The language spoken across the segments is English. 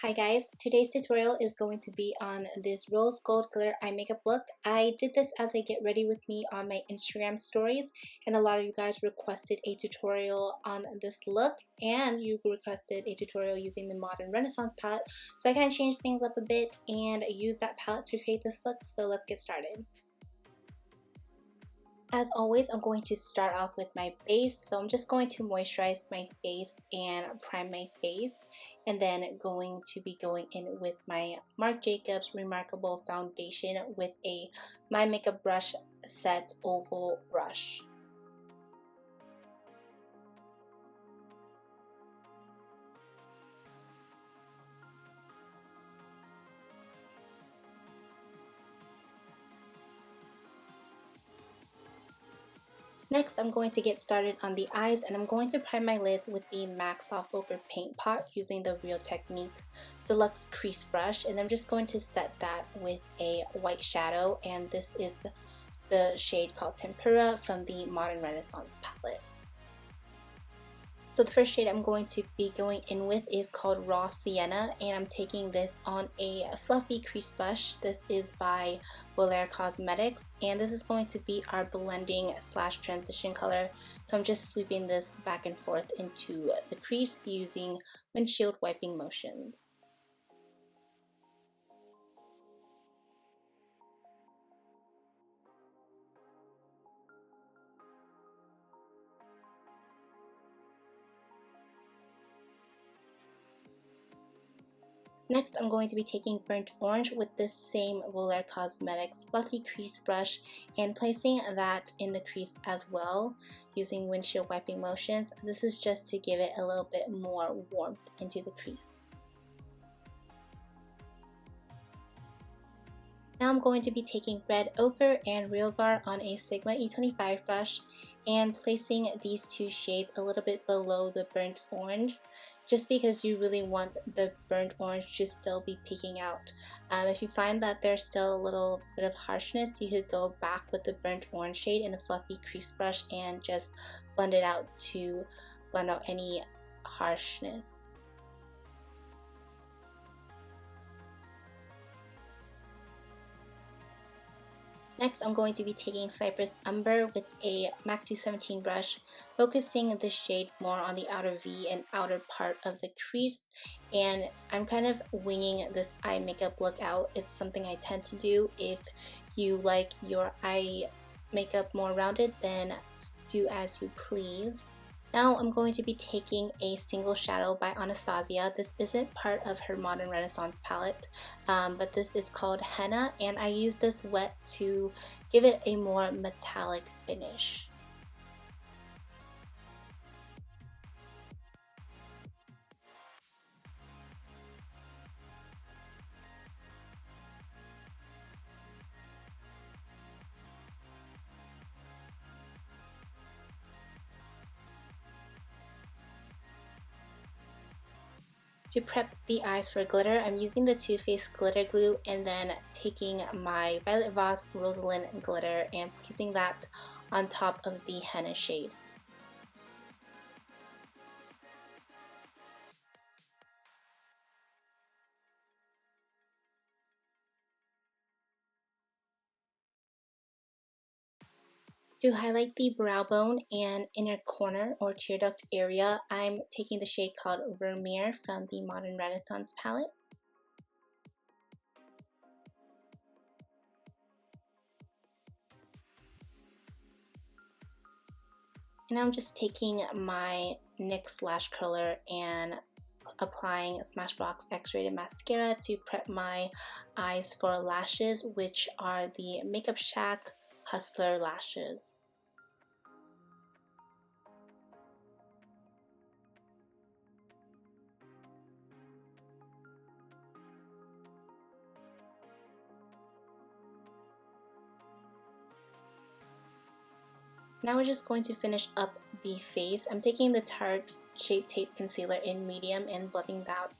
Hi guys, today's tutorial is going to be on this rose gold glitter eye makeup look. I did this as a get ready with me on my Instagram stories, and a lot of you guys requested a tutorial on this look, and you requested a tutorial using the Modern Renaissance palette. So I kind of changed things up a bit and used that palette to create this look, so let's get started. As always, I'm going to start off with my base, so I'm just going to moisturize my face and prime my face, and then going to be going in with my Marc Jacobs Remarkable Foundation with a My Makeup Brush Set Oval Brush. Next, I'm going to get started on the eyes, and I'm going to prime my lids with the MAC Soft Ochre Paint Pot using the Real Techniques Deluxe Crease Brush, and I'm just going to set that with a white shadow, and this is the shade called Tempera from the Modern Renaissance palette. So the first shade I'm going to be going in with is called Raw Sienna, and I'm taking this on a fluffy crease brush. This is by Belair Cosmetics, and this is going to be our blending / transition color. So I'm just sweeping this back and forth into the crease using windshield wiping motions. Next, I'm going to be taking Burnt Orange with this same Belair Cosmetics fluffy crease brush and placing that in the crease as well using windshield wiping motions. This is just to give it a little bit more warmth into the crease. Now I'm going to be taking Red Ochre and Realgar on a Sigma E25 brush and placing these two shades a little bit below the Burnt Orange, just because you really want the burnt orange to still be peeking out. If you find that there's still a little bit of harshness, you could go back with the burnt orange shade in a fluffy crease brush and just blend it out to blend out any harshness. Next, I'm going to be taking Cypress Umber with a MAC 217 brush, focusing the shade more on the outer V and outer part of the crease. And I'm kind of winging this eye makeup look out. It's something I tend to do. If you like your eye makeup more rounded, then do as you please. Now I'm going to be taking a single shadow by Anastasia. This isn't part of her Modern Renaissance palette, but this is called Henna, and I use this wet to give it a more metallic finish. To prep the eyes for glitter, I'm using the Too Faced glitter glue and then taking my Violet Voss Rosalind glitter and placing that on top of the henna shade. To highlight the brow bone and inner corner or tear duct area, I'm taking the shade called Vermeer from the Modern Renaissance palette. And I'm just taking my NYX curler and applying Smashbox X-Rated Mascara to prep my eyes for lashes, which are the Makeup Shack Hustler lashes. Now we're just going to finish up the face. I'm taking the Tarte Shape Tape Concealer in medium and blending that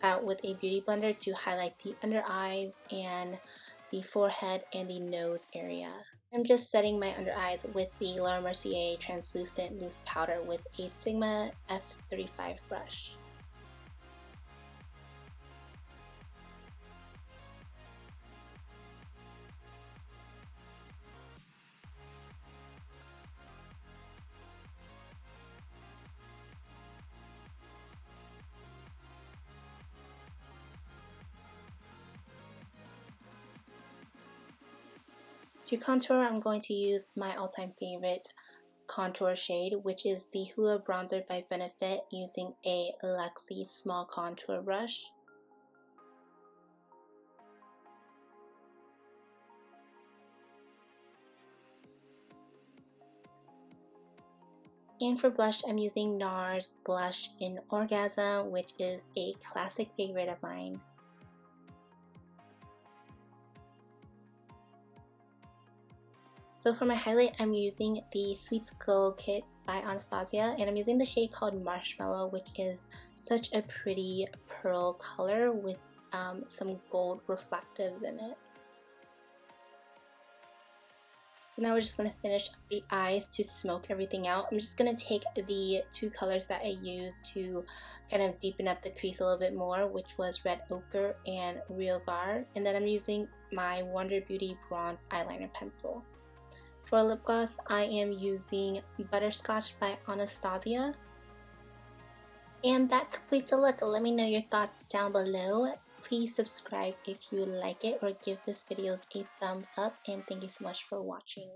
out with a beauty blender to highlight the under eyes and the forehead and the nose area. I'm just setting my under eyes with the Laura Mercier Translucent Loose Powder with a Sigma F35 brush. To contour, I'm going to use my all-time favorite contour shade, which is the Hoola Bronzer by Benefit, using a Luxie small contour brush. And for blush, I'm using NARS Blush in Orgasm, which is a classic favorite of mine. So for my highlight, I'm using the Sweet Glow Kit by Anastasia, and I'm using the shade called Marshmallow, which is such a pretty pearl color with some gold reflectives in it. So now we're just going to finish up the eyes to smoke everything out. I'm just going to take the two colors that I used to kind of deepen up the crease a little bit more, which was Red Ochre and Real Guard, and then I'm using my Wonder Beauty Bronze Eyeliner Pencil. For lip gloss, I am using Butterscotch by Anastasia. And that completes the look. Let me know your thoughts down below. Please subscribe if you like it, or give this video a thumbs up, and thank you so much for watching.